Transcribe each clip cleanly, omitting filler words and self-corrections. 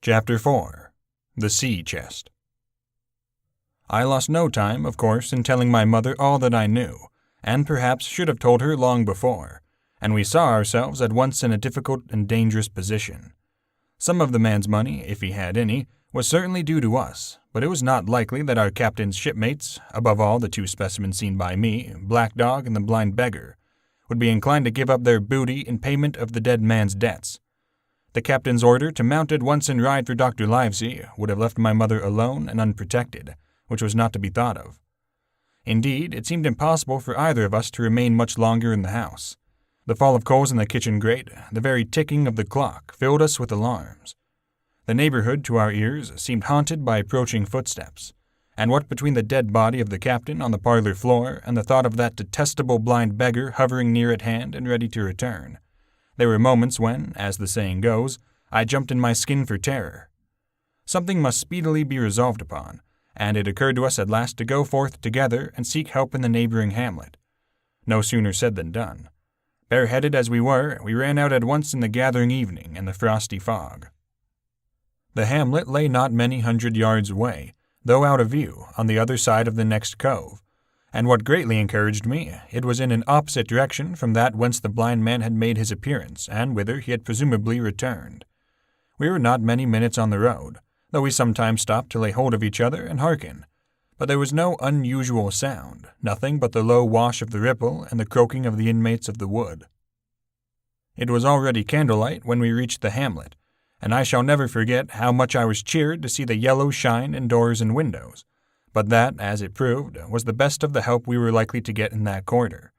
Chapter 4. The Sea Chest. I lost no time, of course, in telling my mother all that I knew, and perhaps should have told her long before, and we saw ourselves at once in a difficult and dangerous position. Some of the man's money, if he had any, was certainly due to us, but it was not likely that our captain's shipmates, above all the two specimens seen by me, Black Dog and the blind beggar, would be inclined to give up their booty in payment of the dead man's debts. The captain's order to mount at once and ride for Dr. Livesey would have left my mother alone and unprotected, which was not to be thought of. Indeed, it seemed impossible for either of us to remain much longer in the house. The fall of coals in the kitchen grate, the very ticking of the clock, filled us with alarms. The neighborhood, to our ears, seemed haunted by approaching footsteps, and what between the dead body of the captain on the parlor floor and the thought of that detestable blind beggar hovering near at hand and ready to return, there were moments when, as the saying goes, I jumped in my skin for terror. Something must speedily be resolved upon, and it occurred to us at last to go forth together and seek help in the neighboring hamlet. No sooner said than done. Bareheaded as we were, we ran out at once in the gathering evening and the frosty fog. The hamlet lay not many 100 yards away, though out of view, on the other side of the next cove, and what greatly encouraged me, it was in an opposite direction from that whence the blind man had made his appearance, and whither he had presumably returned. We were not many minutes on the road, though we sometimes stopped to lay hold of each other and hearken, but there was no unusual sound, nothing but the low wash of the ripple and the croaking of the inmates of the wood. It was already candlelight when we reached the hamlet, and I shall never forget how much I was cheered to see the yellow shine in doors and windows, but that, as it proved, was the best of the help we were likely to get in that quarter.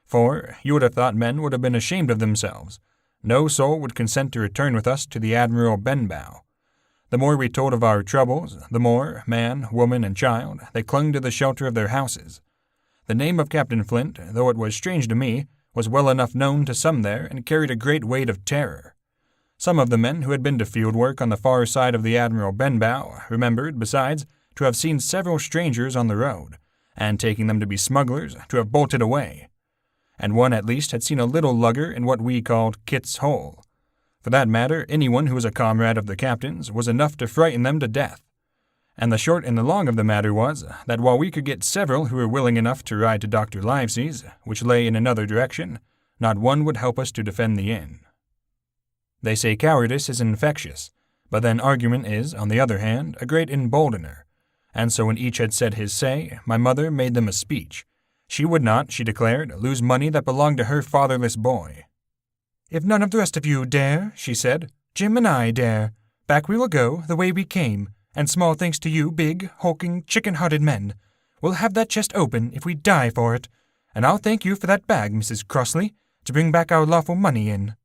For you would have thought men would have been ashamed of themselves. No soul would consent to return with us to the Admiral Benbow. The more we told of our troubles, the more, man, woman, and child, they clung to the shelter of their houses. The name of Captain Flint, though it was strange to me, was well enough known to some there and carried a great weight of terror. Some of the men who had been to field work on the far side of the Admiral Benbow remembered, besides, to have seen several strangers on the road, and taking them to be smugglers, to have bolted away. And one at least had seen a little lugger in what we called Kit's Hole. For that matter, anyone who was a comrade of the captain's was enough to frighten them to death. And the short and the long of the matter was that while we could get several who were willing enough to ride to Dr. Livesey's, which lay in another direction, not one would help us to defend the inn. They say cowardice is infectious, but then argument is, on the other hand, a great emboldener. And so when each had said his say, my mother made them a speech. She would not, she declared, lose money that belonged to her fatherless boy. "If none of the rest of you dare," she said, "Jim and I dare. Back we will go, the way we came, and small thanks to you big, hulking, chicken-hearted men. We'll have that chest open if we die for it, and I'll thank you for that bag, Mrs. Crossley, to bring back our lawful money in."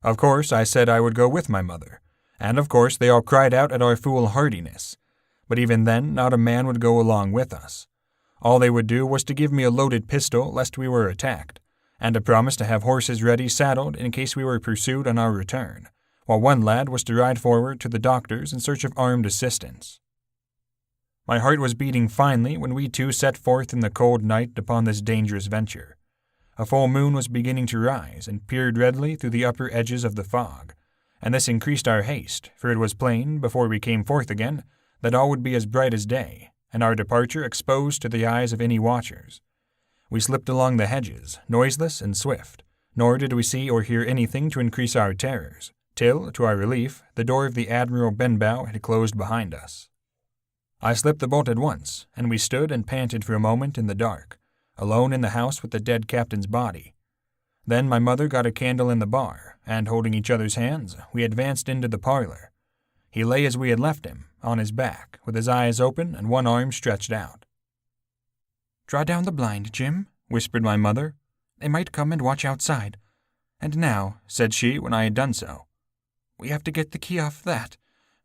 Of course, I said I would go with my mother, and of course they all cried out at our foolhardiness. But even then, not a man would go along with us. All they would do was to give me a loaded pistol lest we were attacked, and a promise to have horses ready saddled in case we were pursued on our return, while one lad was to ride forward to the doctor's in search of armed assistance. My heart was beating finely when we two set forth in the cold night upon this dangerous venture. A full moon was beginning to rise and peered redly through the upper edges of the fog, and this increased our haste, for it was plain, before we came forth again, that all would be as bright as day, and our departure exposed to the eyes of any watchers. We slipped along the hedges, noiseless and swift, nor did we see or hear anything to increase our terrors, till, to our relief, the door of the Admiral Benbow had closed behind us. I slipped the bolt at once, and we stood and panted for a moment in the dark, alone in the house with the dead captain's body. Then my mother got a candle in the bar, and holding each other's hands, we advanced into the parlor. He lay as we had left him, on his back, with his eyes open and one arm stretched out. "Draw down the blind, Jim," whispered my mother. "They might come and watch outside. And now," said she when I had done so, "we have to get the key off that.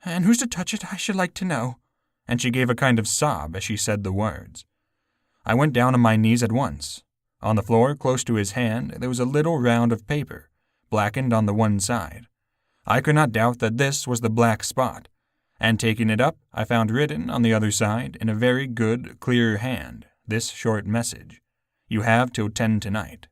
And who's to touch it, I should like to know." And she gave a kind of sob as she said the words. I went down on my knees at once. On the floor, close to his hand, there was a little round of paper, blackened on the one side. I could not doubt that this was the black spot, and taking it up, I found written on the other side, in a very good, clear hand, this short message: "You have till 10 tonight."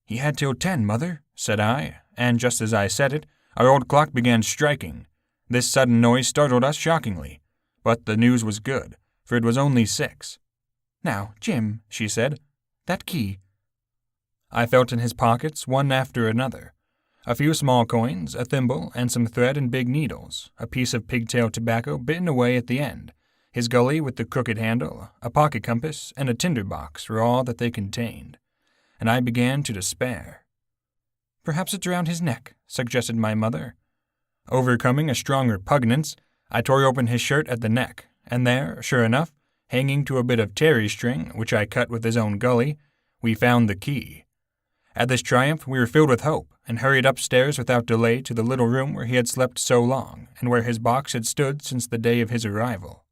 "He had till 10, mother," said I, and just as I said it, Our old clock began striking. This sudden noise startled us shockingly, but the news was good, for it was only 6. "Now, Jim," she said, "that key." I felt in his pockets one after another. A few small coins, a thimble, and some thread and big needles, a piece of pigtail tobacco bitten away at the end, his gully with the crooked handle, a pocket compass, and a tinder box were all that they contained, and I began to despair. "Perhaps it's around his neck," suggested my mother. Overcoming a strong repugnance, I tore open his shirt at the neck, and there, sure enough, hanging to a bit of terry string which I cut with his own gully, we found the key. At this triumph we were filled with hope, and hurried upstairs without delay to the little room where he had slept so long, and where his box had stood since the day of his arrival.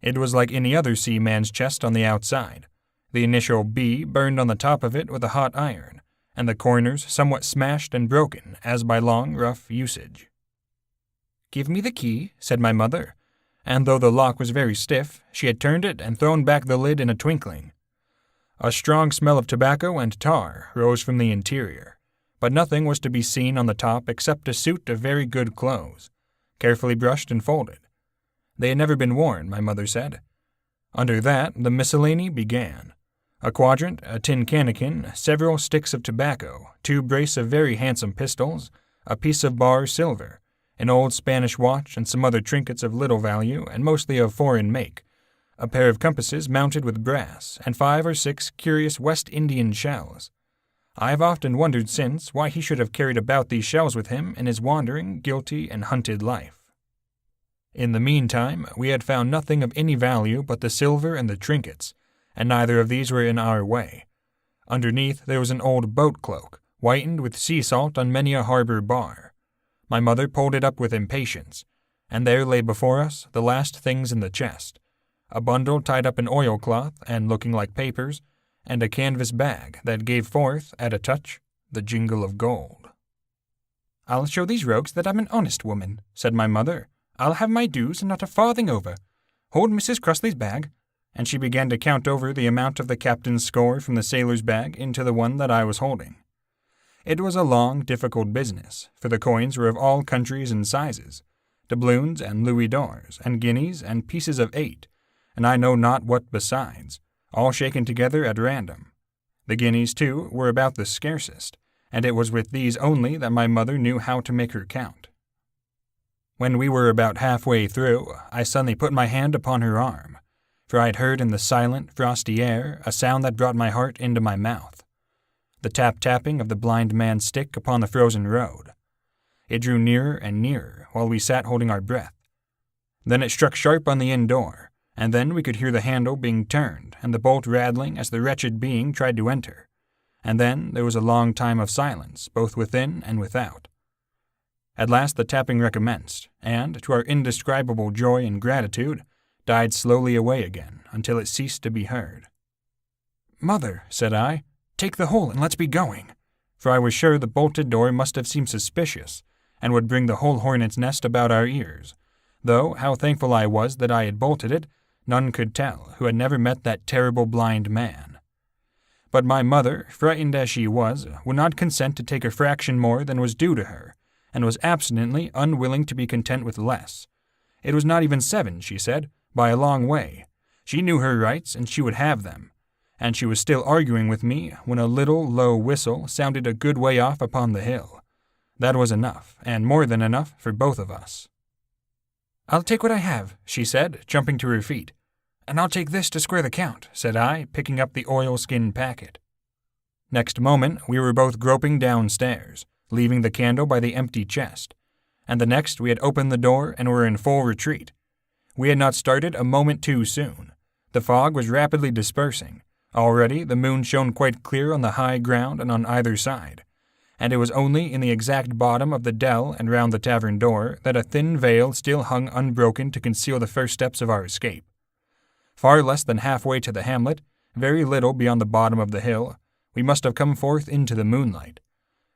It was like any other seaman's chest on the outside, the initial B burned on the top of it with a hot iron, and the corners somewhat smashed and broken as by long, rough usage. "Give me the key," said my mother, and though the lock was very stiff, she had turned it and thrown back the lid in a twinkling. A strong smell of tobacco and tar rose from the interior, but nothing was to be seen on the top except a suit of very good clothes, carefully brushed and folded. They had never been worn, my mother said. Under that, the miscellany began. A quadrant, a tin cannikin, several sticks of tobacco, 2 brace of very handsome pistols, a piece of bar silver, an old Spanish watch and some other trinkets of little value and mostly of foreign make, a pair of compasses mounted with brass, and 5 or 6 curious West Indian shells. I have often wondered since why he should have carried about these shells with him in his wandering, guilty, and hunted life. In the meantime, we had found nothing of any value but the silver and the trinkets, and neither of these were in our way. Underneath there was an old boat cloak, whitened with sea salt on many a harbor bar. My mother pulled it up with impatience, and there lay before us the last things in the chest, a bundle tied up in oilcloth and looking like papers, and a canvas bag that gave forth, at a touch, the jingle of gold. "I'll show these rogues that I'm an honest woman," said my mother. "I'll have my dues and not a farthing over. Hold Mrs. Crossley's bag," and she began to count over the amount of the captain's score from the sailor's bag into the one that I was holding. It was a long, difficult business, for the coins were of all countries and sizes, doubloons and louis d'ors, and guineas and pieces of 8, and I know not what besides, all shaken together at random. The guineas, too, were about the scarcest, and it was with these only that my mother knew how to make her count. When we were about halfway through, I suddenly put my hand upon her arm, for I had heard in the silent, frosty air a sound that brought my heart into my mouth. The tap-tapping of the blind man's stick upon the frozen road. It drew nearer and nearer while we sat holding our breath. Then it struck sharp on the inn door, and then we could hear the handle being turned and the bolt rattling as the wretched being tried to enter, and then there was a long time of silence both within and without. At last the tapping recommenced, and, to our indescribable joy and gratitude, died slowly away again until it ceased to be heard. "Mother," said I, "take the whole and let's be going," for I was sure the bolted door must have seemed suspicious, and would bring the whole hornet's nest about our ears, though how thankful I was that I had bolted it, none could tell who had never met that terrible blind man. But my mother, frightened as she was, would not consent to take a fraction more than was due to her, and was absolutely unwilling to be content with less. It was not even 7, she said, by a long way. She knew her rights, and she would have them. And she was still arguing with me when a little low whistle sounded a good way off upon the hill. That was enough, and more than enough, for both of us. "I'll take what I have," she said, jumping to her feet. "And I'll take this to square the count," said I, picking up the oilskin packet. Next moment we were both groping downstairs, leaving the candle by the empty chest, and the next we had opened the door and were in full retreat. We had not started a moment too soon. The fog was rapidly dispersing. Already the moon shone quite clear on the high ground and on either side, and it was only in the exact bottom of the dell and round the tavern door that a thin veil still hung unbroken to conceal the first steps of our escape. Far less than halfway to the hamlet, very little beyond the bottom of the hill, we must have come forth into the moonlight.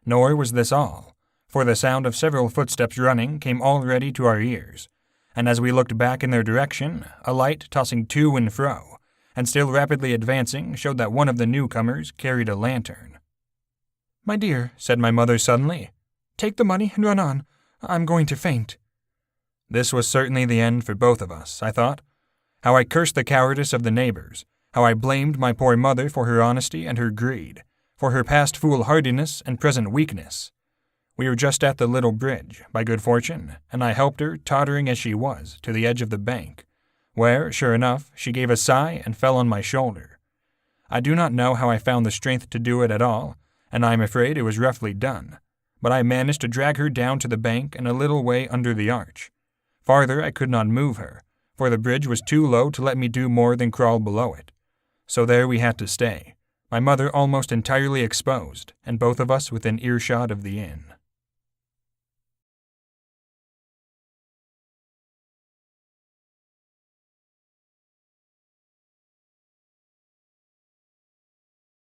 Nor was this all, for the sound of several footsteps running came already to our ears, and as we looked back in their direction, a light tossing to and fro, and still rapidly advancing, showed that one of the newcomers carried a lantern. "My dear," said my mother suddenly, Take the money and run on. I'm going to faint." This was certainly the end for both of us, I thought. How I cursed the cowardice of the neighbors, how I blamed my poor mother for her honesty and her greed, for her past foolhardiness and present weakness. We were just at the little bridge, by good fortune, and I helped her, tottering as she was, to the edge of the bank, where, sure enough, she gave a sigh and fell on my shoulder. I do not know how I found the strength to do it at all, and I am afraid it was roughly done, but I managed to drag her down to the bank and a little way under the arch. Farther I could not move her, for the bridge was too low to let me do more than crawl below it. So there we had to stay, my mother almost entirely exposed, and both of us within earshot of the inn.